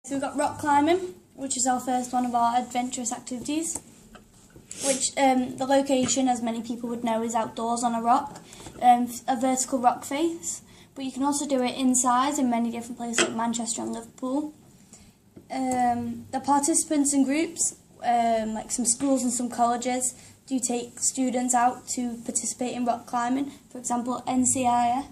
So we've got rock climbing, which is our first one of our adventurous activities, which the location, as many people would know, is outdoors on a rock, a vertical rock face, but you can also do it inside in many different places like Manchester and Liverpool. The participants in groups, like some schools and some colleges, do take students out to participate in rock climbing. For example, NCS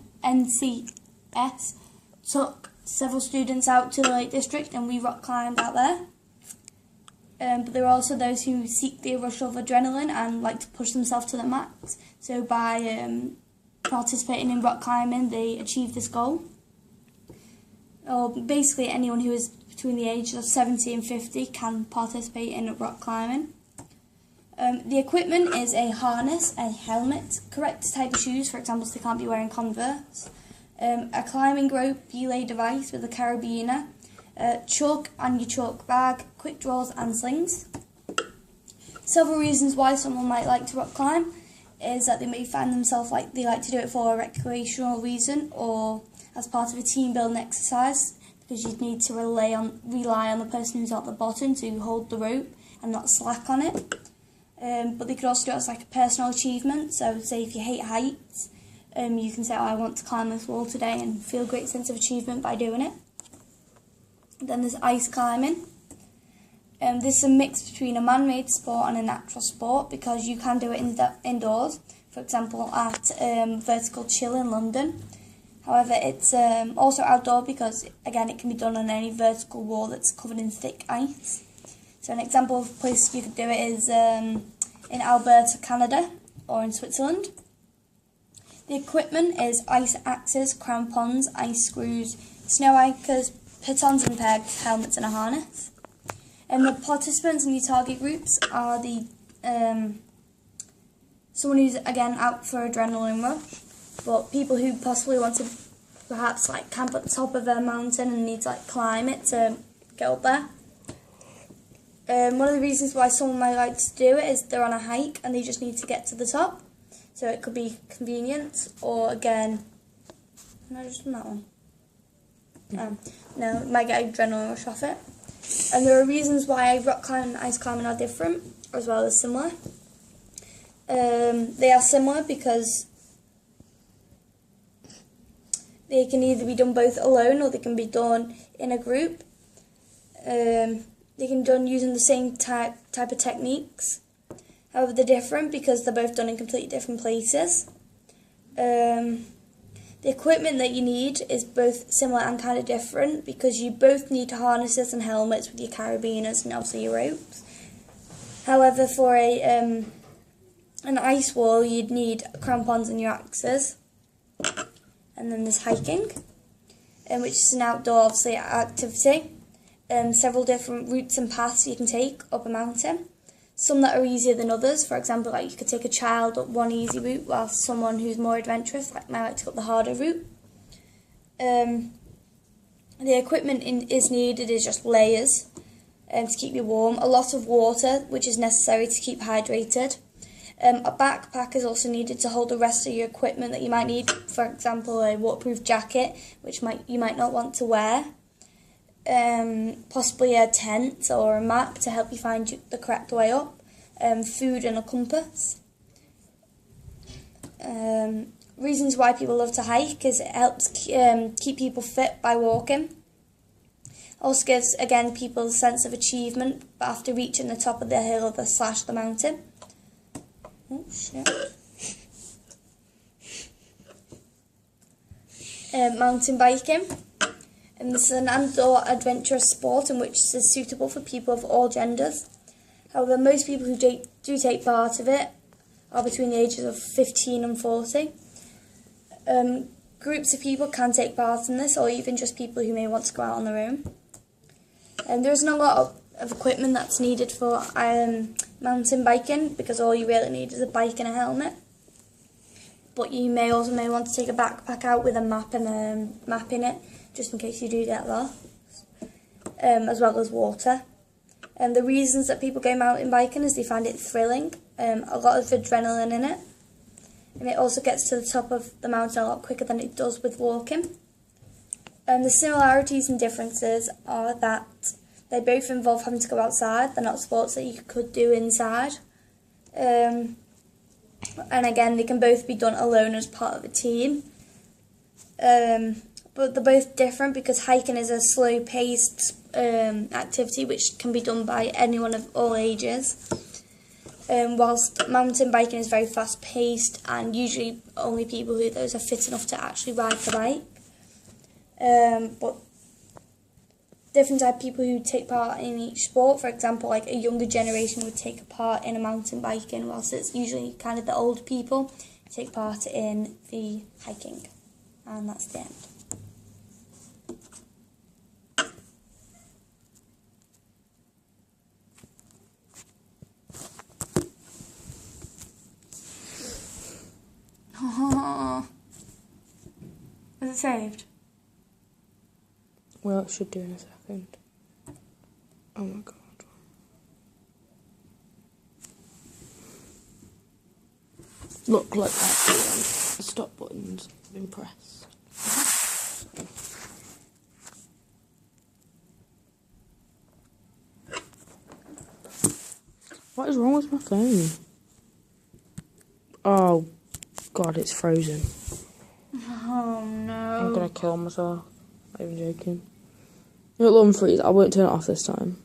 took several students out to the Lake District and we rock climbed out there. But there are also those who seek the rush of adrenaline and like to push themselves to the max. So by participating in rock climbing, they achieve this goal. Or basically anyone who is between the ages of 70 and 50 can participate in rock climbing. The equipment is a harness, a helmet, correct type of shoes, for example, so they can't be wearing Converse, a climbing rope belay device with a carabiner, chalk and your chalk bag, quick draws and slings. Several reasons why someone might like to rock climb is that they may find themselves like they like to do it for a recreational reason or as part of a team building exercise, because you need to rely on the person who's at the bottom to hold the rope and not slack on it. But they could also do it as like a personal achievement. So say if you hate heights, you can say, oh, I want to climb this wall today, and feel a great sense of achievement by doing it. Then there's ice climbing. This is a mix between a man-made sport and a natural sport, because you can do it indoors, for example at Vertical Chill in London. However, it's also outdoor because, again, it can be done on any vertical wall that's covered in thick ice. So an example of places you could do it is in Alberta, Canada, or in Switzerland. The equipment is ice axes, crampons, ice screws, snow anchors, pitons and pegs, helmets and a harness. And the participants in your target groups are the someone who's, again, out for adrenaline rush, but people who possibly want to perhaps like camp at the top of a mountain and need to like climb it to get up there. One of the reasons why someone might like to do it is they're on a hike and they just need to get to the top. So it could be convenient, or again, no, just on that one. No, might get adrenaline rush off it. And there are reasons why rock climbing and ice climbing are different, as well as similar. They are similar because they can either be done both alone or they can be done in a group. They can be done using the same type of techniques. However, they're different because they're both done in completely different places. The equipment that you need is both similar and kind of different, because you both need harnesses and helmets with your carabiners and obviously your ropes. However, for an ice wall, you'd need crampons and your axes. And then there's hiking, which is an outdoor, obviously, activity. Several different routes and paths you can take up a mountain. Some that are easier than others. For example, like you could take a child up one easy route, while someone who's more adventurous might like to go up the harder route. The equipment is needed is just layers to keep you warm. A lot of water, which is necessary to keep hydrated. A backpack is also needed to hold the rest of your equipment that you might need. For example, a waterproof jacket, which you might not want to wear. Possibly a tent or a map to help you find the correct way up, food and a compass. Reasons why people love to hike is it helps keep people fit by walking. Also gives, again, people a sense of achievement after reaching the top of the hill or the mountain. Oh shit. Mountain biking. And this is an outdoor adventurous sport in which it is suitable for people of all genders. However, most people who do take part of it are between the ages of 15 and 40. Groups of people can take part in this, or even just people who may want to go out on their own. There isn't a lot of equipment that's needed for mountain biking, because all you really need is a bike and a helmet. But you may want to take a backpack out with a map and a map in it, just in case you do get lost, as well as water. The reasons that people go mountain biking is they find it thrilling, a lot of adrenaline in it, and it also gets to the top of the mountain a lot quicker than it does with walking. The similarities and differences are that they both involve having to go outside. They're not sports that you could do inside. And again, they can both be done alone as part of a team. But they're both different because hiking is a slow-paced activity which can be done by anyone of all ages. Whilst mountain biking is very fast-paced and usually only people who those are fit enough to actually ride the bike. But different type of people who take part in each sport, for example, like a younger generation would take a part in a mountain biking, whilst it's usually kind of the old people who take part in the hiking. And that's the end. Was it saved? Well, it should do in a second. Oh my god. Look, like that. The stop button's been pressed. What is wrong with my phone? Oh god, it's frozen. Oh no. I'm gonna kill myself. Not even joking. It'll unfreeze. I won't turn it off this time.